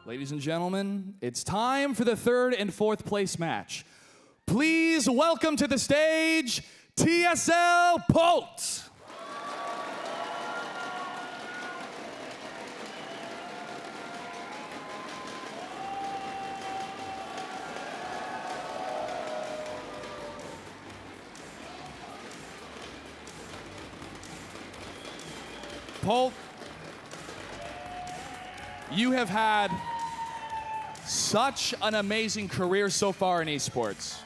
Ladies and gentlemen, it's time for the third and fourth place match. Please welcome to the stage, TSL Polt. Polt, you have had such an amazing career so far in esports.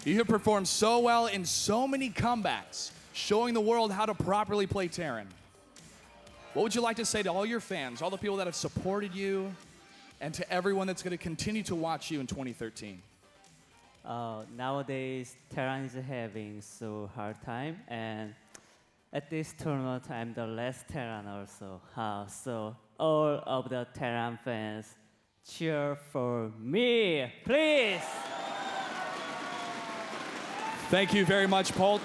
You have performed so well in so many comebacks, showing the world how to properly play Terran. What would you like to say to all your fans, all the people that have supported you, and to everyone that's going to continue to watch you in 2013? Nowadays, Terran is having so hard time, and at this tournament, I'm the last Terran also. So all of the Terran fans, cheer for me, please. Thank you very much, Polt.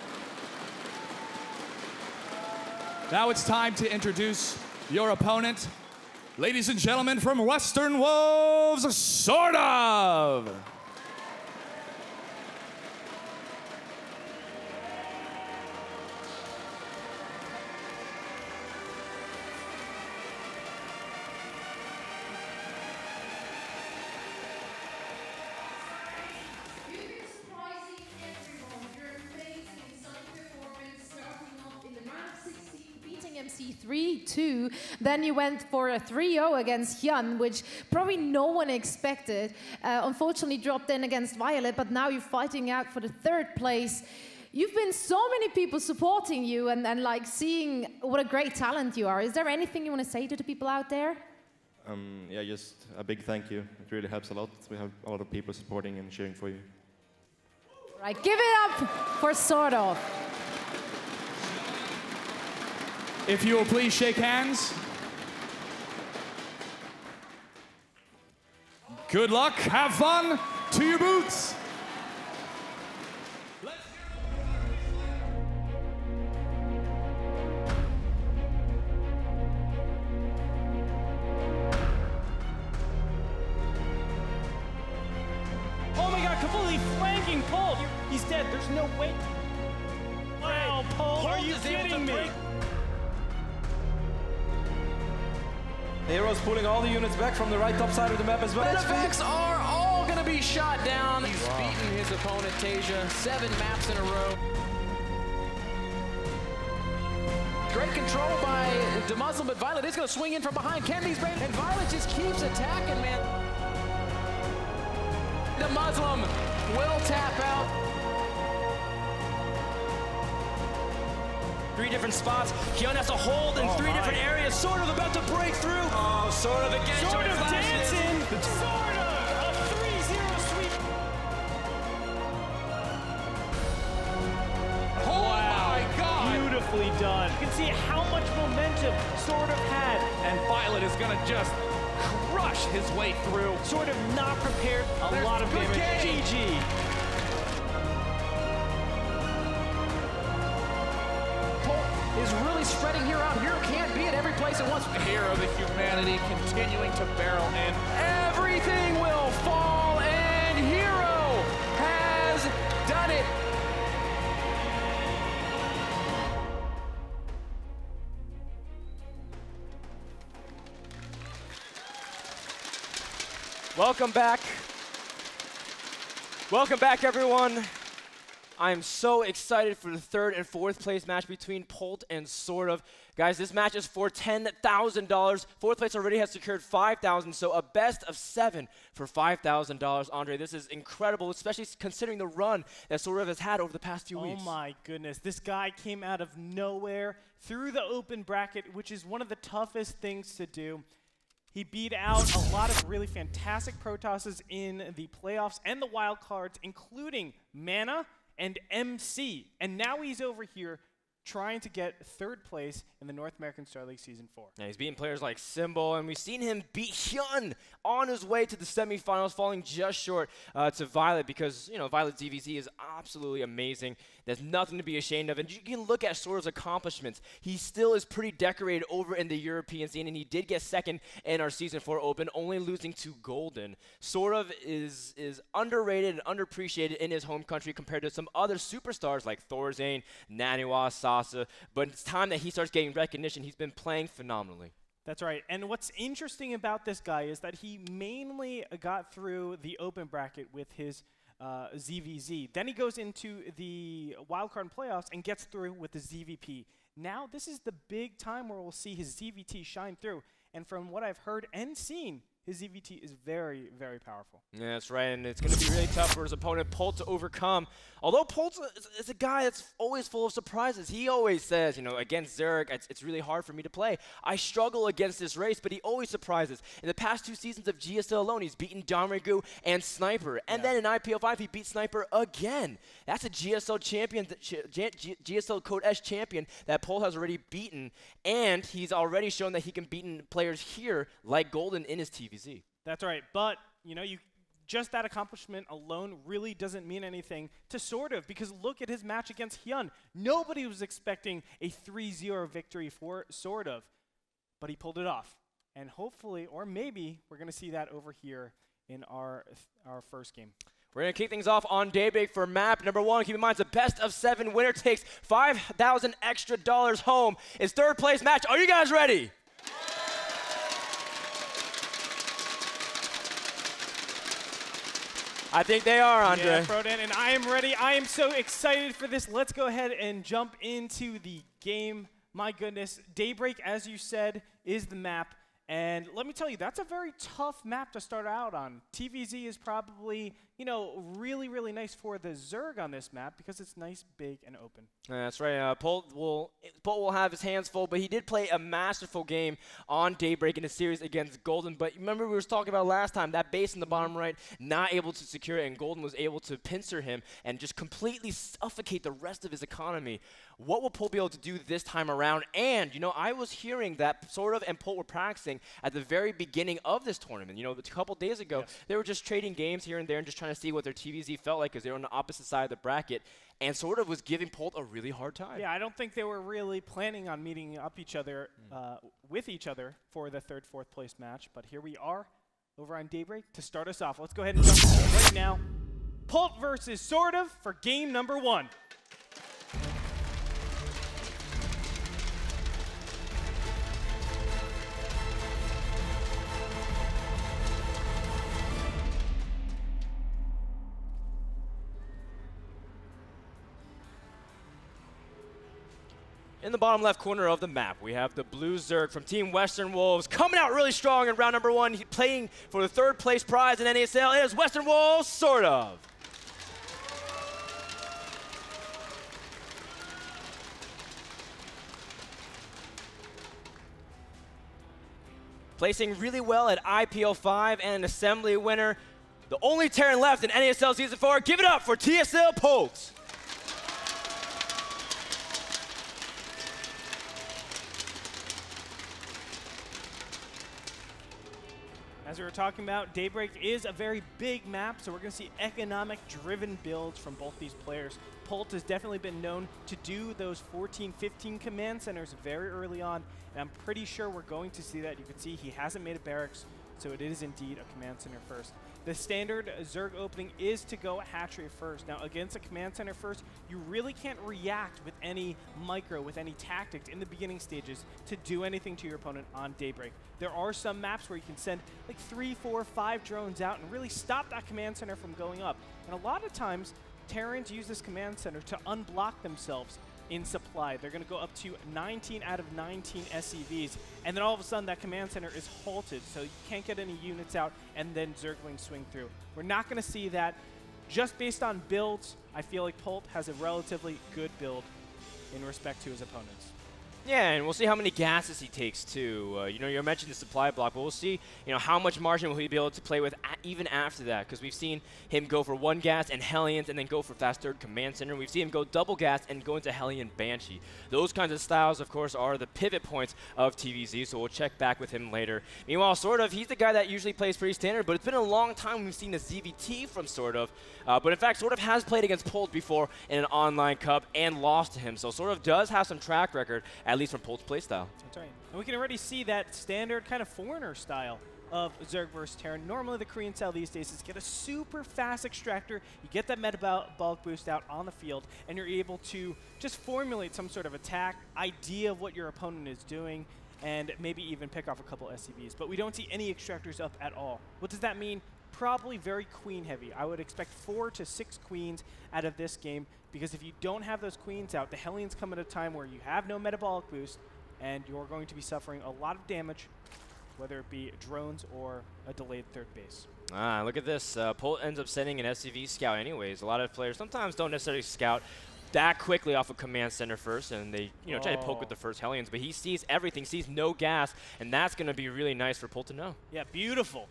Now it's time to introduce your opponent. Ladies and gentlemen, from Western Wolves, Sortof. MC 3-2, then you went for a 3-0 against Hyun, which probably no one expected. Unfortunately dropped in against Violet, but now you're fighting out for the third place. You've been so many people supporting you and like seeing what a great talent you are. Is there anything you want to say to the people out there? Yeah, just a big thank you. It really helps a lot. We have a lot of people supporting and cheering for you. Right, give it up for Sortof. If you will please shake hands. Good luck, have fun, to your boots. Oh my god, completely flanking Polt. He's dead, there's no way. Wow, Polt, are you kidding me? The hero's pulling all the units back from the right top side of the map as well. Effects are all going to be shot down. He's beaten his opponent, Tasia, 7 maps in a row. Great control by the Muslim, but Violet is going to swing in from behind. Kennedy's brain, and Violet just keeps attacking, man. The Muslim will tap out. 3 different spots. Hyun has to hold in 3 different areas. Sortof about to break through. Oh, Sortof again. Sortof dancing. Sortof, a 3-0 sweep. Oh my God! Beautifully done. You can see how much momentum Sortof had. And Violet is gonna just crush his way through. Sortof not prepared. A lot of damage. GG. Is really spreading Hero out. Hero can't be at every place at once. Hero, the humanity continuing to barrel in. Everything will fall, and Hero has done it. Welcome back. Welcome back, everyone. I am so excited for the third and fourth place match between Polt and Sortof. Guys, this match is for $10,000. Fourth place already has secured $5,000, so a best of 7 for $5,000. Andre, this is incredible, especially considering the run that Sortof has had over the past few weeks. Oh my goodness, this guy came out of nowhere through the open bracket, which is one of the toughest things to do. He beat out a lot of really fantastic Protosses in the playoffs and the wild cards, including Mana and MC, and now he's over here trying to get 3rd place in the North American Star League Season 4. Yeah, he's beating players like Symbol, and we've seen him beat Hyun on his way to the semifinals, falling just short to Violet because, you know, Violet's DVZ is absolutely amazing. There's nothing to be ashamed of, and you can look at Sortof's accomplishments. He still is pretty decorated over in the European scene, and he did get 2nd in our Season 4 Open, only losing to Golden. Sortof is underrated and underappreciated in his home country compared to some other superstars like Thorzane, Naniwa, Sasa, but it's time that he starts getting recognition. He's been playing phenomenally. That's right. And what's interesting about this guy is that he mainly got through the open bracket with his ZVZ. Then he goes into the wildcard playoffs and gets through with the ZVP. Now this is the big time where we'll see his ZVT shine through. And from what I've heard and seen, his ZVT is very, very powerful. Yeah, that's right, and it's going to be really tough for his opponent, Polt, to overcome. Although Polt is a guy that's always full of surprises. He always says, you know, against Zerg, it's really hard for me to play. I struggle against this race, but he always surprises. In the past 2 seasons of GSL alone, he's beaten Damaygu and Sniper. And then in IPL 5, he beat Sniper again. That's a GSL champion, GSL Code S champion that Polt has already beaten, and he's already shown that he can beat players here like Golden in his TVZ. That's right, but you know, just that accomplishment alone really doesn't mean anything to Sortof, because look at his match against Hyun. Nobody was expecting a 3-0 victory for Sortof, but he pulled it off. And hopefully, or maybe, we're going to see that over here in our first game. We're going to kick things off on Daybreak for map number 1. Keep in mind, it's a best of 7. Winner takes $5,000 extra home. It's 3rd place match. Are you guys ready? I think they are, Andre. Yeah, Frodan, and I am ready. I am so excited for this. Let's go ahead and jump into the game. My goodness, Daybreak, as you said, is the map. And let me tell you, that's a very tough map to start out on. TVZ is probably, you know, really, really nice for the Zerg on this map because it's nice, big, and open. That's right. Polt will have his hands full, but he did play a masterful game on Daybreak in a series against Golden. But remember, we were talking about last time, that base in the bottom right, not able to secure it, and Golden was able to pincer him and just completely suffocate the rest of his economy. What will Polt be able to do this time around? And, you know, I was hearing that Sortof and Polt were practicing at the very beginning of this tournament. You know, a couple days ago, they were just trading games here and there and just trying to see what their TVZ felt like because they were on the opposite side of the bracket. And Sortof was giving Polt a really hard time. Yeah, I don't think they were really planning on meeting up with each other for the 3rd, 4th place match. But here we are over on Daybreak to start us off. Let's go ahead and jump into it right now. Polt versus Sortof for game number 1. In the bottom left corner of the map, we have the blue Zerg from Team Western Wolves coming out really strong in round number 1, playing for the 3rd place prize in NASL. It is Western Wolves, Sortof. Placing really well at IPL 5 and an assembly winner. The only Terran left in NASL Season 4. Give it up for TSL Polt. As we were talking about, Daybreak is a very big map, so we're going to see economic-driven builds from both these players. Polt has definitely been known to do those 14, 15 command centers very early on, and I'm pretty sure we're going to see that. You can see he hasn't made a barracks, so it is indeed a command center first. The standard Zerg opening is to go hatchery first. Now, against a command center first, you really can't react with any micro, with any tactics in the beginning stages to do anything to your opponent on Daybreak. There are some maps where you can send like 3, 4, 5 drones out and really stop that command center from going up. And a lot of times, Terrans use this command center to unblock themselves in supply. They're going to go up to 19 out of 19 SCVs, and then all of a sudden that command center is halted, so you can't get any units out, and then Zerglings swing through. We're not going to see that. Just based on builds, I feel like Polt has a relatively good build in respect to his opponents. Yeah, and we'll see how many gases he takes too. You know, you mentioned the supply block, but we'll see, you know, how much margin will he be able to play with even after that, because we've seen him go for 1 gas and Hellions and then go for fast third command center. We've seen him go double gas and go into Hellion Banshee. Those kinds of styles, of course, are the pivot points of TVZ, so we'll check back with him later. Meanwhile, Sortof, he's the guy that usually plays pretty standard, but it's been a long time we've seen a ZVT from Sortof. But in fact, Sortof has played against Polt before in an online cup and lost to him, so Sortof does have some track record, at least from Polt's playstyle. That's right. And we can already see that standard kind of foreigner style of Zerg versus Terran. Normally the Korean style these days is get a super fast extractor, you get that metabolic boost out on the field, and you're able to just formulate some sort of attack, idea of what your opponent is doing, and maybe even pick off a couple SCVs. But we don't see any extractors up at all. What does that mean? Probably very queen heavy. I would expect 4 to 6 queens out of this game, because if you don't have those queens out, the Hellions come at a time where you have no metabolic boost, and you're going to be suffering a lot of damage, whether it be drones or a delayed third base. Ah, look at this. Polt ends up sending an SCV scout anyways. A lot of players sometimes don't necessarily scout that quickly off a command center first, and they try to poke with the first Hellions, but he sees everything, sees no gas, and that's going to be really nice for Polt to know. Yeah, beautiful.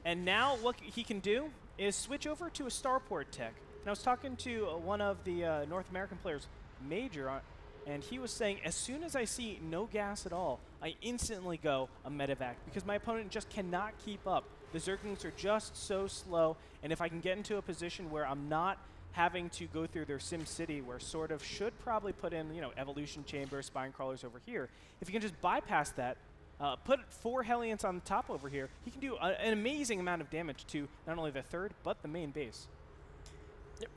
And now what he can do is switch over to a starport tech. And I was talking to one of the North American players, Major, and he was saying, as soon as I see no gas at all, I instantly go a medevac, because my opponent just cannot keep up. The Zerglings are just so slow, and if I can get into a position where I'm not having to go through their Sim City, where Sortof should probably put in, evolution chambers, spine crawlers over here, if you can just bypass that, put 4 Hellions on the top over here, he can do an amazing amount of damage to not only the third, but the main base.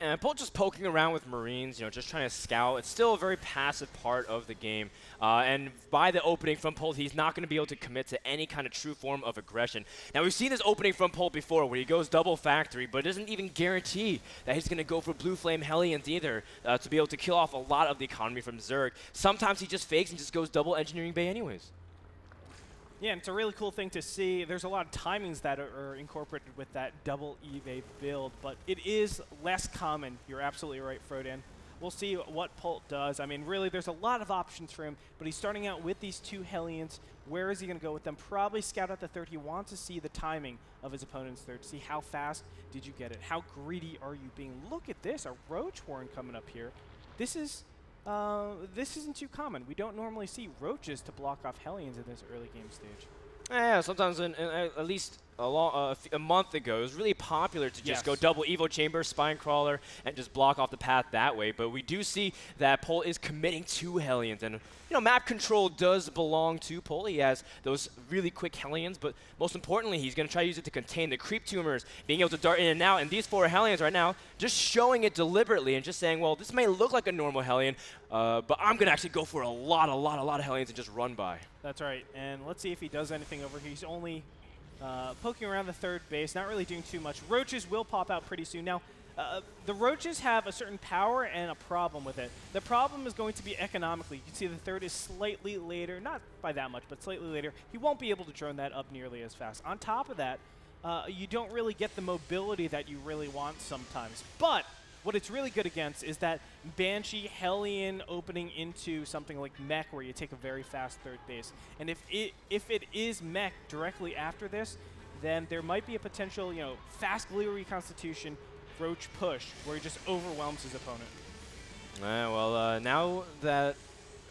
And Polt just poking around with Marines, just trying to scout. It's still a very passive part of the game. And by the opening from Polt, he's not going to be able to commit to any kind of true form of aggression. Now, we've seen this opening from Polt before, where he goes double factory, but it doesn't even guarantee that he's going to go for blue flame Hellions either to be able to kill off a lot of the economy from Zerg. Sometimes he just fakes and just goes double engineering bay anyways. Yeah, and it's a really cool thing to see. There's a lot of timings that are incorporated with that double EV build, but it is less common. You're absolutely right, Frodan. We'll see what Polt does. I mean, really, there's a lot of options for him, but he's starting out with these 2 Hellions. Where is he going to go with them? Probably scout out the third. He wants to see the timing of his opponent's third, see how fast did you get it, how greedy are you being. Look at this, a Roach Warren coming up here. This isn't too common. We don't normally see Roaches to block off Hellions in this early game stage. Yeah, sometimes at least a month ago, it was really popular to just go double Evo Chamber, Spine Crawler, and just block off the path that way. But we do see that Polt is committing 2 Hellions. And, map control does belong to Polt. He has those really quick Hellions, but most importantly, he's going to try to use it to contain the creep tumors, being able to dart in and out. And these 4 Hellions right now, just showing it deliberately and just saying, well, this may look like a normal Hellion, but I'm going to actually go for a lot of Hellions and just run by. That's right. And let's see if he does anything over here. He's only poking around the third base, not really doing too much. Roaches will pop out pretty soon. Now, the Roaches have a certain power and a problem with it. The problem is going to be economically. You can see the third is slightly later, not by that much, but slightly later. He won't be able to drone that up nearly as fast. On top of that, you don't really get the mobility that you really want sometimes. But what it's really good against is that Banshee Hellion opening into something like Mech, where you take a very fast third base. And if it is Mech directly after this, then there might be a potential, fast Glider reconstitution Roach push, where he just overwhelms his opponent. Now that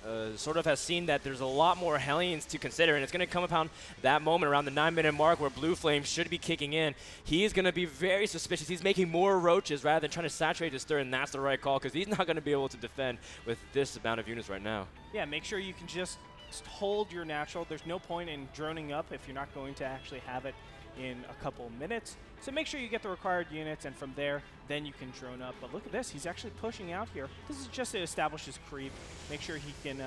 Sortof has seen that there's a lot more Hellions to consider, and it's going to come upon that moment around the 9-minute mark where Blue Flame should be kicking in. He is going to be very suspicious. He's making more Roaches rather than trying to saturate his third, and that's the right call, because he's not going to be able to defend with this amount of units right now. Yeah, make sure you can just hold your natural. There's no point in droning up if you're not going to actually have it in a couple minutes. So make sure you get the required units, and from there, then you can drone up. But look at this. He's actually pushing out here. This is just to establish his creep. Make sure he can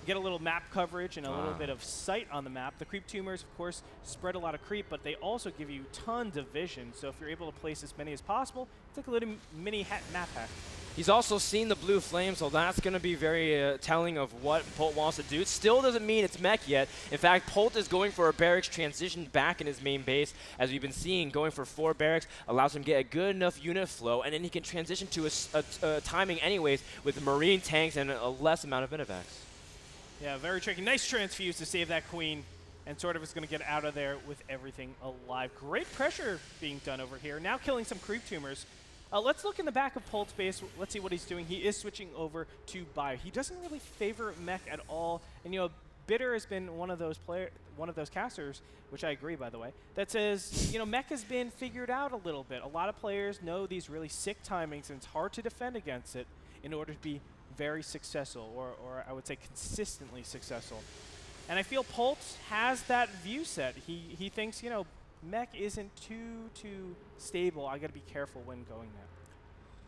get a little map coverage and a little bit of sight on the map. The creep tumors, of course, spread a lot of creep, but they also give you tons of vision. So if you're able to place as many as possible, it's like a little mini map hack. He's also seen the blue flame, so that's going to be very telling of what Polt wants to do. It still doesn't mean it's mech yet. In fact, Polt is going for a barracks transition back in his main base. As we've been seeing, going for 4 barracks allows him to get a good enough unit flow, and then he can transition to a timing anyways with Marine tanks and a less amount of medevacs. Yeah, very tricky. Nice transfuse to save that queen. And Sortof is going to get out of there with everything alive. Great pressure being done over here. Now killing some creep tumors. Let's look in the back of Polt's base. Let's see what he's doing. He is switching over to Bio. He doesn't really favor mech at all. And, you know, Bitter has been one of those casters, which I agree, by the way, that says, you know, mech has been figured out a little bit. A lot of players know these really sick timings, and it's hard to defend against it in order to be very successful, or I would say consistently successful. And I feel Polt has that view set. He thinks, you know, mech isn't too stable. I got to be careful when going there.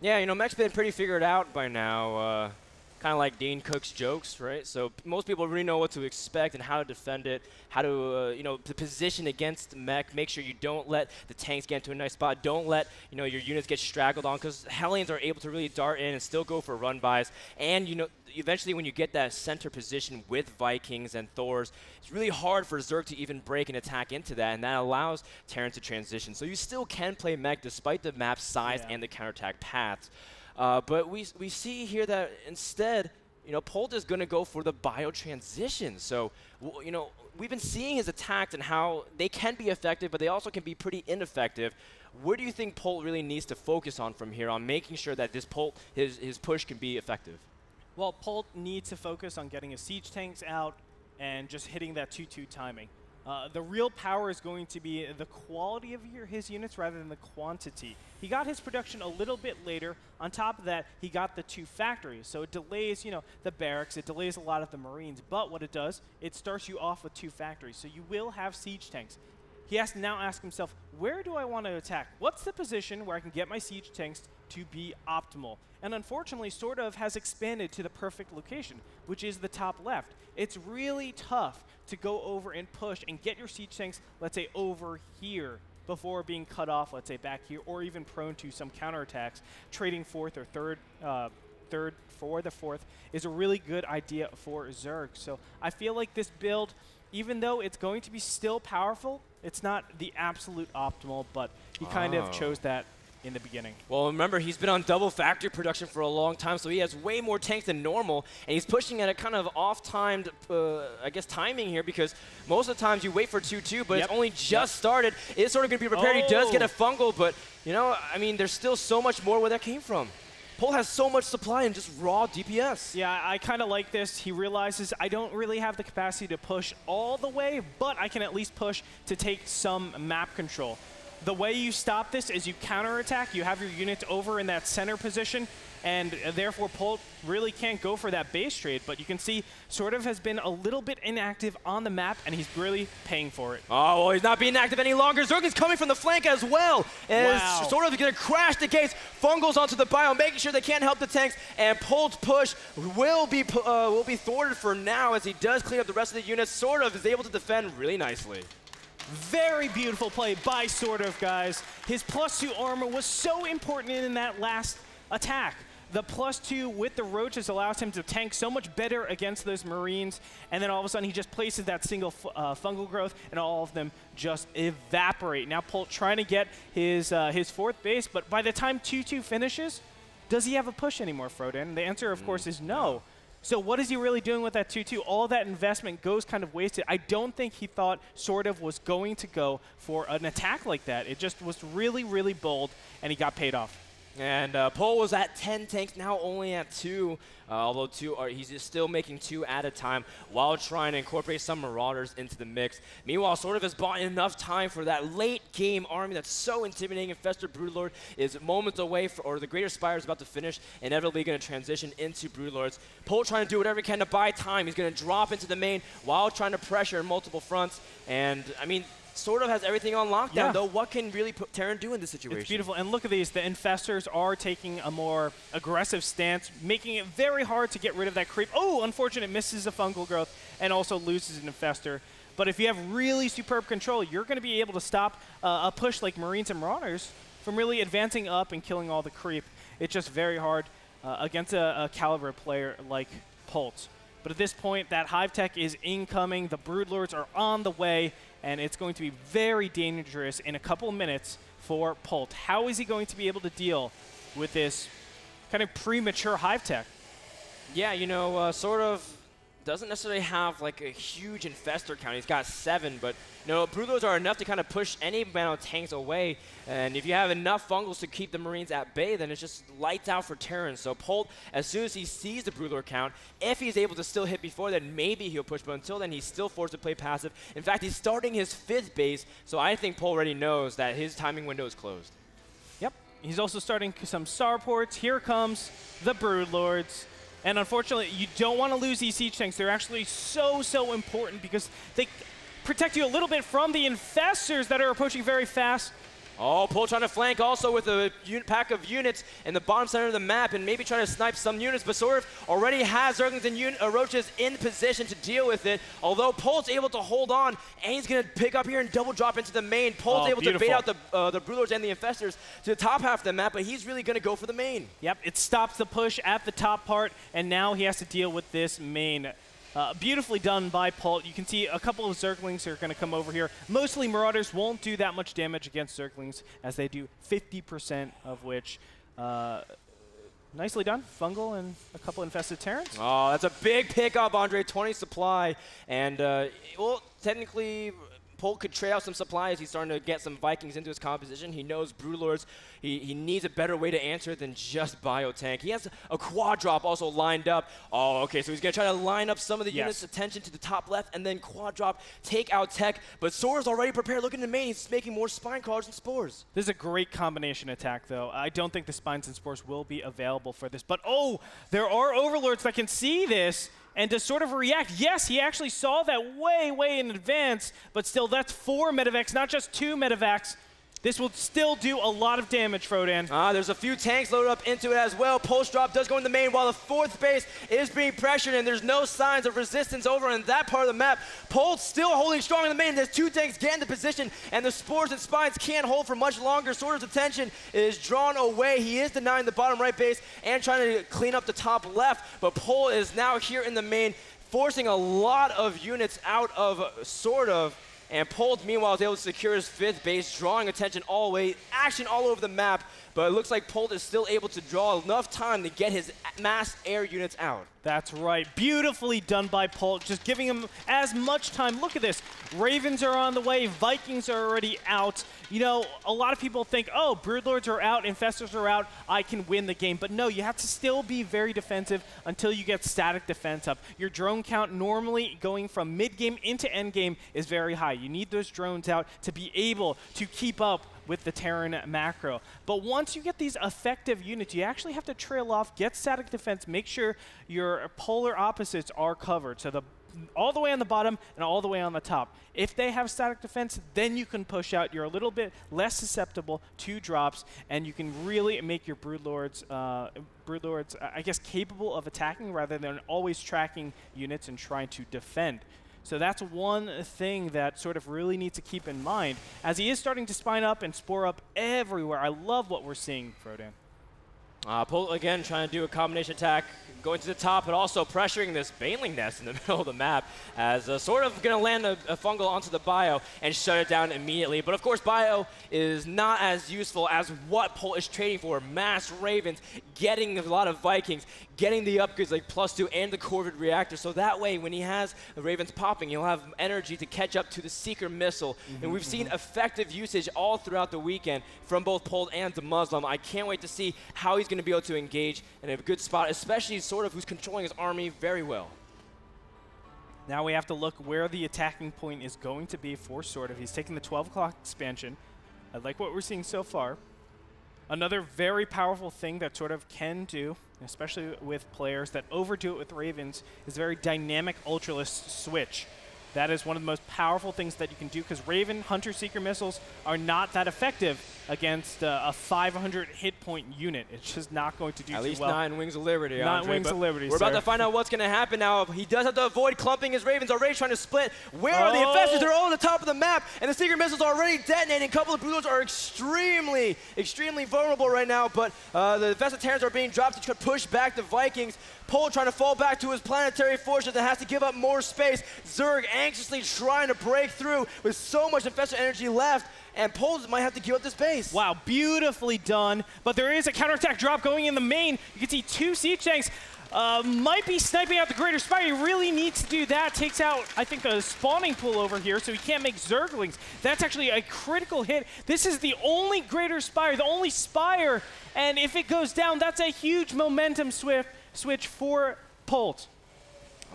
Yeah, you know, mech's been pretty figured out by now. Kind of like Dean Cook's jokes, right? So most people really know what to expect and how to defend it, how to, you know, to position against mech. Make sure you don't let the tanks get into a nice spot. Don't let, you know, your units get straggled on, because Hellions are able to really dart in and still go for run bys. And, you know, eventually when you get that center position with Vikings and Thors, it's really hard for Zerg to even break and attack into that, and that allows Terran to transition. So you still can play mech despite the map size and the counterattack paths. But we see here that instead, you know, Polt is going to go for the bio transition. So, you know, we've been seeing his attacks and how they can be effective, but they also can be pretty ineffective. Where do you think Polt really needs to focus on from here on making sure that this Polt, his push can be effective? Well, Polt needs to focus on getting his siege tanks out and just hitting that 2-2 timing. The real power is going to be the quality of his units rather than the quantity. He got his production a little bit later. On top of that, he got the 2 factories. So it delays, you know, the barracks. It delays a lot of the Marines. But what it does, it starts you off with 2 factories. So you will have siege tanks. He has to now ask himself, where do I want to attack? What's the position where I can get my siege tanks to be optimal? And unfortunately, Sortof has expanded to the perfect location, which is the top left. It's really tough to go over and push and get your siege tanks, let's say, over here before being cut off, let's say, back here, or even prone to some counterattacks. Trading 4th or 3rd for the 4th is a really good idea for Zerg. So I feel like this build, even though it's going to be still powerful, it's not the absolute optimal, but he kind of chose that in the beginning. Well, remember, he's been on double factory production for a long time, so he has way more tanks than normal, and he's pushing at a kind of off-timed, I guess, timing here, because most of the times you wait for 2-2, but it's only just started. It's sort of going to be prepared. He does get a fungal, but, you know, I mean, there's still so much more where that came from. Polt has so much supply and just raw DPS. Yeah, I kind of like this. He realizes I don't really have the capacity to push all the way, but I can at least push to take some map control. The way you stop this is you counterattack. You have your units over in that center position, and therefore Polt really can't go for that base trade. But you can see Sortof has been a little bit inactive on the map, and he's really paying for it. Oh, well, he's not being active any longer. Zerg is coming from the flank as well. And Sortof is going to crash the gates, fungals onto the bio, making sure they can't help the tanks, and Polt's push will be thwarted for now as he does clean up the rest of the units. Sortof is able to defend really nicely. Very beautiful play by Sortof, guys. His +2 armor was so important in that last attack. The +2 with the roaches allows him to tank so much better against those Marines, and then all of a sudden he just places that single fungal growth, and all of them just evaporate. Now Polt trying to get his 4th base, but by the time 2-2 finishes, does he have a push anymore, Frodan? The answer, of course, is no. So what is he really doing with that 2-2? All that investment goes kind of wasted. I don't think he thought Sortof was going to go for an attack like that. It just was really, really bold, and he got paid off. And Polt was at 10 tanks, now only at 2. Although he's just still making 2 at a time while trying to incorporate some Marauders into the mix. Meanwhile, Sortof has bought enough time for that late game army that's so intimidating. Infestor Broodlord is moments away, or the Greater Spire is about to finish, inevitably going to transition into Broodlords. Polt trying to do whatever he can to buy time. He's going to drop into the main while trying to pressure in multiple fronts. And, I mean, Sortof has everything on lockdown, though. What can really Terran do in this situation? It's beautiful. And look at these. The Infestors are taking a more aggressive stance, making it very hard to get rid of that creep. Oh, unfortunate. Misses a fungal growth and also loses an Infestor. But if you have really superb control, you're going to be able to stop a push like Marines and Marauders from really advancing up and killing all the creep. It's just very hard against a caliber player like Polt. But at this point, that Hive Tech is incoming. The Broodlords are on the way, and it's going to be very dangerous in a couple of minutes for Polt. How is he going to be able to deal with this kind of premature Hive Tech? Yeah, you know, sort of doesn't necessarily have like a huge infestor count. He's got 7, but Broodlords are enough to kind of push any amount of tanks away. And if you have enough fungals to keep the Marines at bay, then it's just lights out for Terran. So Polt, as soon as he sees the Broodlord count, if he's able to still hit before, then maybe he'll push. But until then, he's still forced to play passive. In fact, he's starting his 5th base, so I think Polt already knows that his timing window is closed. Yep. He's also starting some starports. Here comes the Broodlords. And unfortunately, you don't want to lose these siege tanks. They're actually so important because they protect you a little bit from the infestors that are approaching very fast. Oh, Polt trying to flank also with a pack of units in the bottom center of the map and maybe try to snipe some units, but Sortof already has Zerglings and Roaches in position to deal with it, although Polt's able to hold on, and he's going to pick up here and double drop into the main. Polt's able to bait out the Broodlords and the Infestors to the top half of the map, but he's really going to go for the main. Yep, it stops the push at the top part, and now he has to deal with this main. Beautifully done by Polt. You can see a couple of Zerglings are going to come over here. Mostly Marauders won't do that much damage against Zerglings, as they do 50% of which. Nicely done. Fungal and a couple infested Terrans. Oh, that's a big pickup, Andre. 20 supply. And, well, technically, Polt could trade out some supplies. He's starting to get some Vikings into his composition. He knows Broodlords. He needs a better way to answer than just Biotank. He has a quad drop also lined up. Oh, okay, so he's going to try to line up some of the units' attention to the top left and then quad drop, take out tech. But Sora's already prepared. Look in the main. He's making more Spine Crawlers and Spores. This is a great combination attack, though. I don't think the Spines and Spores will be available for this. But, oh, there are Overlords that can see this and to sort of react. Yes, he actually saw that way in advance, but still, that's 4 medevacs, not just 2 medevacs. This will still do a lot of damage, Frodan. There's a few tanks loaded up into it as well. Post drop does go in the main while the 4th base is being pressured, and there's no signs of resistance over in that part of the map. Polt's still holding strong in the main. There's 2 tanks get into position, and the Spores and Spines can't hold for much longer. Sortof's attention is drawn away. He is denying the bottom right base and trying to clean up the top left, but Polt is now here in the main, forcing a lot of units out of Sortof. And Polt, meanwhile, is able to secure his 5th base, drawing attention all the way, action all over the map. But it looks like Polt is still able to draw enough time to get his mass air units out. That's right. Beautifully done by Polt, just giving him as much time. Look at this. Ravens are on the way. Vikings are already out. You know, a lot of people think, oh, Broodlords are out, Infestors are out, I can win the game. But no, you have to still be very defensive until you get static defense up. Your drone count normally going from mid-game into end-game is very high. You need those drones out to be able to keep up with the Terran macro. But once you get these effective units, you actually have to trail off, get static defense, make sure your polar opposites are covered. So all the way on the bottom and all the way on the top. If they have static defense, then you can push out. You're a little bit less susceptible to drops, and you can really make your Broodlords, I guess, capable of attacking rather than always tracking units and trying to defend. So that's one thing that sort of really needs to keep in mind, as he is starting to spine up and spore up everywhere. I love what we're seeing, Frodan. Polt, again, trying to do a combination attack, going to the top, but also pressuring this Baneling nest in the middle of the map, as sort of going to land a fungal onto the bio and shut it down immediately. But of course, bio is not as useful as what Polt is trading for. Mass Ravens, getting a lot of Vikings, getting the upgrades like +2 and the Corvid reactor. So that way, when he has the Ravens popping, he'll have energy to catch up to the Seeker missile. And we've seen effective usage all throughout the weekend from both Polt and the Muslim. I can't wait to see how he's going to be able to engage in a good spot, especially Sortof, who's controlling his army very well. Now we have to look where the attacking point is going to be for Sortof. He's taking the 12 o'clock expansion. I like what we're seeing so far. Another very powerful thing that Sortof can do, especially with players that overdo it with Ravens, is a very dynamic Ultralisk switch. That is one of the most powerful things that you can do, because Raven Hunter Seeker missiles are not that effective against a 500 hit point unit. It's just not going to do too well. At least 9 Wings of Liberty, Andre. 9 Wings of Liberty, We're about to find out what's going to happen now. He does have to avoid clumping his Ravens, already trying to split. Where are the Infestors? They're all on the top of the map, and the Seeker missiles are already detonating. A couple of Broodlords are extremely vulnerable right now, but the Infested Terrans are being dropped to push back the Vikings. Polt trying to fall back to his planetary fortress that has to give up more space. Zerg anxiously trying to break through with so much infested energy left, and Polt might have to give up this base. Wow, beautifully done. But there is a counterattack drop going in the main. You can see 2 siege tanks. might be sniping out the Greater Spire. He really needs to do that. Takes out, I think, the spawning pool over here, so he can't make Zerglings. That's actually a critical hit. This is the only Greater Spire, the only Spire, and if it goes down, that's a huge momentum switch for Polt.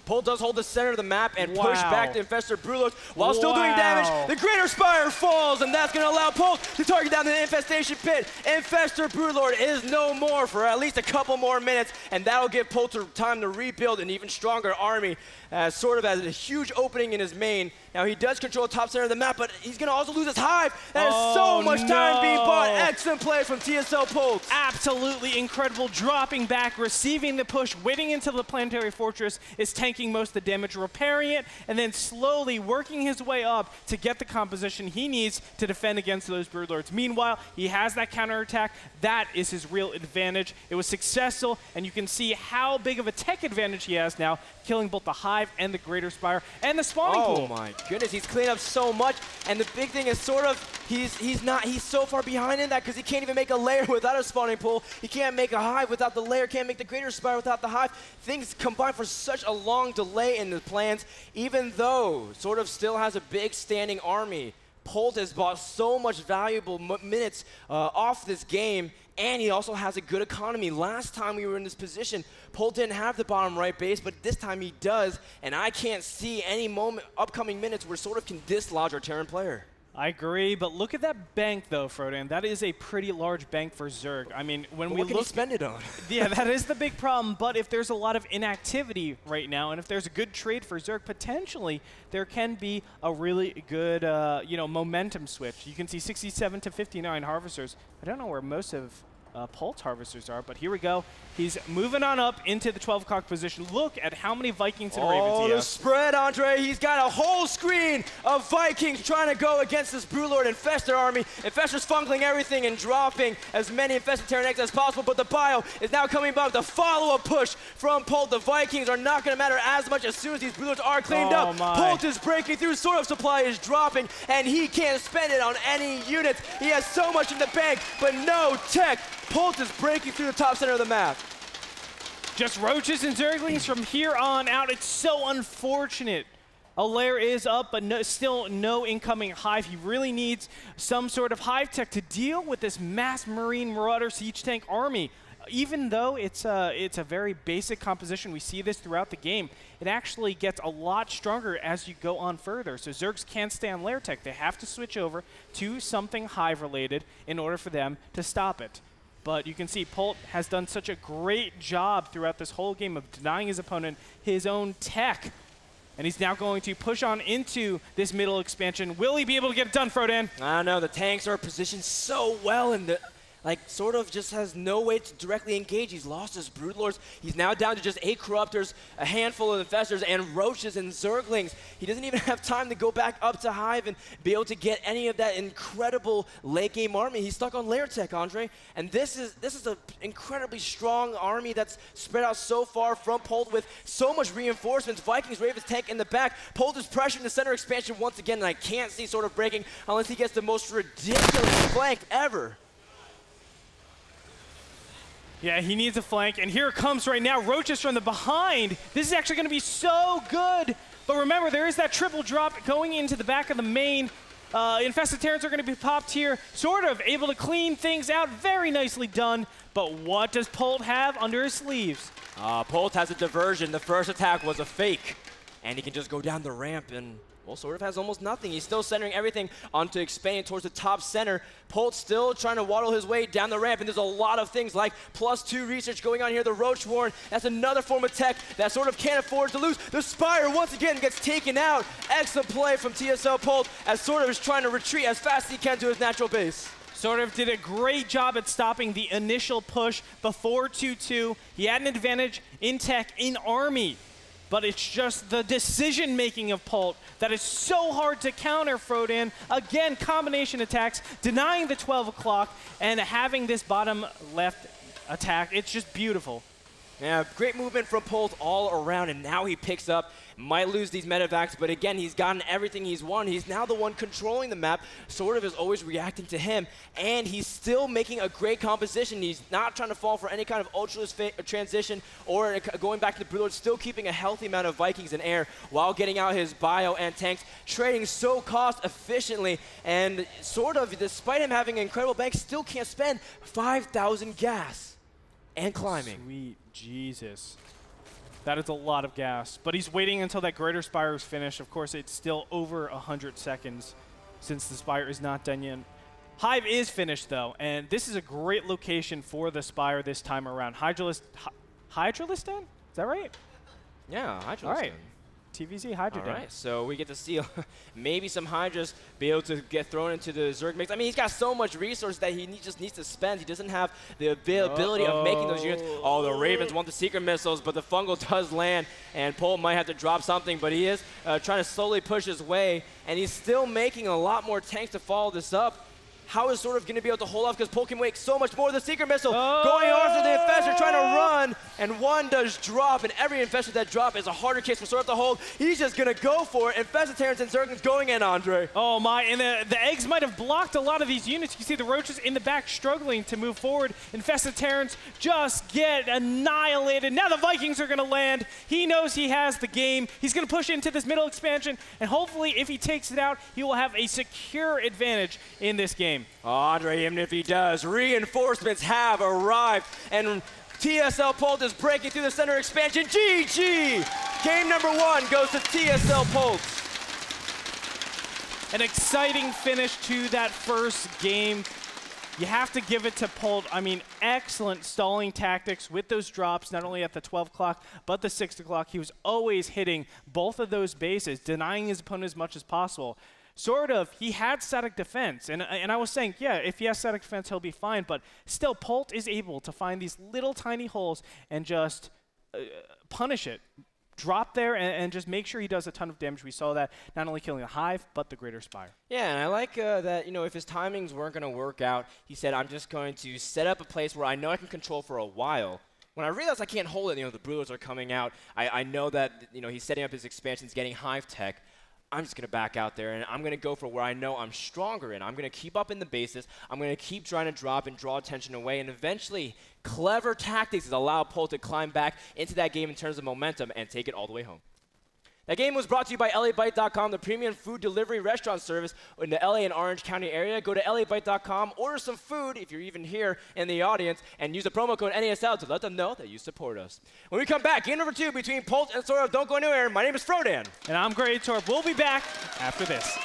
Polt does hold the center of the map and push back the Infestor Broodlords while still doing damage. The Greater Spire falls, and that's going to allow Polt to target down the Infestation Pit. Infestor Broodlord is no more for at least a couple more minutes, and that'll give Polt time to rebuild an even stronger army. Sortof has a huge opening in his main. Now, he does control the top center of the map, but he's going to also lose his hive. That is so much time being bought. Excellent play from TSL Polt. Absolutely incredible. Dropping back, receiving the push, waiting until the Planetary Fortress is tanking most of the damage, repairing it, and then slowly working his way up to get the composition he needs to defend against those Broodlords. Meanwhile, he has that counterattack. That is his real advantage. It was successful, and you can see how big of a tech advantage he has now, killing both the hive and the Greater Spire and the spawning pool. Oh my goodness, he's cleaned up so much, and the big thing is Sortof, he's so far behind in that because he can't even make a lair without a spawning pool. He can't make a hive without the lair, can't make the Greater Spire without the hive. Things combine for such a long delay in the plans, even though Sortof still has a big standing army. Polt has bought so much valuable minutes off this game, and he also has a good economy. Last time we were in this position, Polt didn't have the bottom right base, but this time he does, and I can't see any upcoming minutes where Sortof can dislodge our Terran player. I agree, but look at that bank, though, Frodan. That is a pretty large bank for Zerg. I mean, when we look, what can he spend it on? Yeah, that is the big problem. But if there's a lot of inactivity right now, and if there's a good trade for Zerg, potentially there can be a really good, momentum switch. You can see 67 to 59 harvesters. I don't know where most of Polt's harvesters are, but here we go. He's moving on up into the 12 o'clock position. Look at how many Vikings and Ravens he has. Oh, the spread, Andre. He's got a whole screen of Vikings trying to go against this Broodlord Infestor army. Infestor's funneling everything and dropping as many Infested Terran eggs as possible, but the bio is now coming back with a follow-up push from Polt. The Vikings are not going to matter as much as soon as these Broodlords are cleaned up. Polt is breaking through. Sortof supply is dropping, and he can't spend it on any units. He has so much in the bank, but no tech. Polt is breaking through the top center of the map. Just roaches and Zerglings from here on out. It's so unfortunate. A lair is up, but still no incoming hive. He really needs some sort of hive tech to deal with this mass Marine Marauder Siege Tank army. Even though it's a very basic composition, we see this throughout the game, it actually gets a lot stronger as you go on further. So Zergs can't stay on lair tech. They have to switch over to something hive-related in order for them to stop it. But you can see Polt has done such a great job throughout this whole game of denying his opponent his own tech. And he's now going to push on into this middle expansion. Will he be able to get it done, Frodan? I don't know. The tanks are positioned so well in the... Sortof just has no way to directly engage. He's lost his Broodlords. He's now down to just 8 Corruptors, a handful of Infestors, and Roaches and Zerglings. He doesn't even have time to go back up to Hive and be able to get any of that incredible late-game army. He's stuck on lair tech, Andre. And this is an incredibly strong army that's spread out so far from Polt with so much reinforcements. Vikings, Ravens, tank in the back. Polt is pressuring the center expansion once again, and I can't see Sortof breaking unless he gets the most ridiculous flank ever. Yeah, he needs a flank, and here it comes right now. Roaches from the behind. This is actually going to be so good. But remember, there is that triple drop going into the back of the main. Infested Terrans are going to be popped here. Sortof able to clean things out. Very nicely done. But what does Polt have under his sleeves? Polt has a diversion. The first attack was a fake. And he can just go down the ramp and... well, Sortof has almost nothing. He's still centering everything onto expanding towards the top center. Polt still trying to waddle his way down the ramp, and there's a lot of things like +2 research going on here. The Roach Warren, that's another form of tech that Sortof can't afford to lose. The Spire once again gets taken out. Excellent play from TSL Polt as Sortof is trying to retreat as fast as he can to his natural base. Sortof did a great job at stopping the initial push before 2-2. He had an advantage in tech, in army. But it's just the decision-making of Polt that is so hard to counter, Frodan. Again, combination attacks, denying the 12 o'clock, and having this bottom left attack. It's just beautiful. Yeah, great movement from Polt all around, and now he picks up. Might lose these medevacs, but again, he's gotten everything he's won. He's now the one controlling the map. Sortof is always reacting to him, and he's still making a great composition. He's not trying to fall for any kind of ultraless transition or going back to the Broodlord, still keeping a healthy amount of Vikings in air while getting out his bio and tanks, trading so cost efficiently. And Sortof, despite him having an incredible bank, still can't spend 5,000 gas and climbing. Sweet Jesus. That is a lot of gas. But he's waiting until that Greater Spire is finished. Of course, it's still over 100 seconds since the Spire is not done yet. Hive is finished, though, and this is a great location for the Spire this time around. Hydralistan? Is that right? Yeah, Hydralistan. All right. TVZ Hydra. All right, so we get to see maybe some Hydras be able to get thrown into the Zerg mix. I mean, he's got so much resource that he just needs to spend. He doesn't have the availability of making those units. Oh, the Ravens want the secret missiles, but the fungal does land, and Polt might have to drop something, but he is trying to slowly push his way, and he's still making a lot more tanks to follow this up. How is Sortof going to be able to hold off? Because Polt can make so much more. The secret missile going after the infestor, trying to run, and one does drop, and every infestor that drop is a harder case for Sortof to hold. He's just going to go for it. Infested Terrans and Zerglings going in, Andre. Oh my, and the eggs might have blocked a lot of these units. You can see the roaches in the back struggling to move forward. Infested Terrans just get annihilated. Now the Vikings are going to land. He knows he has the game. He's going to push into this middle expansion, and hopefully if he takes it out, he will have a secure advantage in this game. Andre, even if he does, reinforcements have arrived, and TSL Polt is breaking through the center expansion. GG! Game number 1 goes to TSL Polt. An exciting finish to that first game. You have to give it to Polt. I mean, excellent stalling tactics with those drops, not only at the 12 o'clock, but the 6 o'clock. He was always hitting both of those bases, denying his opponent as much as possible. Sortof, he had static defense, and I was saying, yeah, if he has static defense, he'll be fine, but still, Polt is able to find these little tiny holes and just punish it. Drop there and just make sure he does a ton of damage. We saw that not only killing the Hive, but the Greater Spire. Yeah, and I like that, you know, if his timings weren't going to work out, he said, I'm just going to set up a place where I know I can control for a while. When I realized I can't hold it, you know, the Broodlords are coming out, I know that, you know, he's setting up his expansions, getting Hive tech. I'm just going to back out there, and I'm going to go for where I know I'm stronger in. I'm going to keep up in the bases. I'm going to keep trying to drop and draw attention away, and eventually, clever tactics has allowed Polt to climb back into that game in terms of momentum and take it all the way home. That game was brought to you by LABite.com, the premium food delivery restaurant service in the LA and Orange County area. Go to LABite.com, order some food if you're even here in the audience, and use the promo code NASL to let them know that you support us. When we come back, game number 2 between Polt and Sortof. Don't go anywhere. My name is Frodan. And I'm Gretorp. We'll be back after this.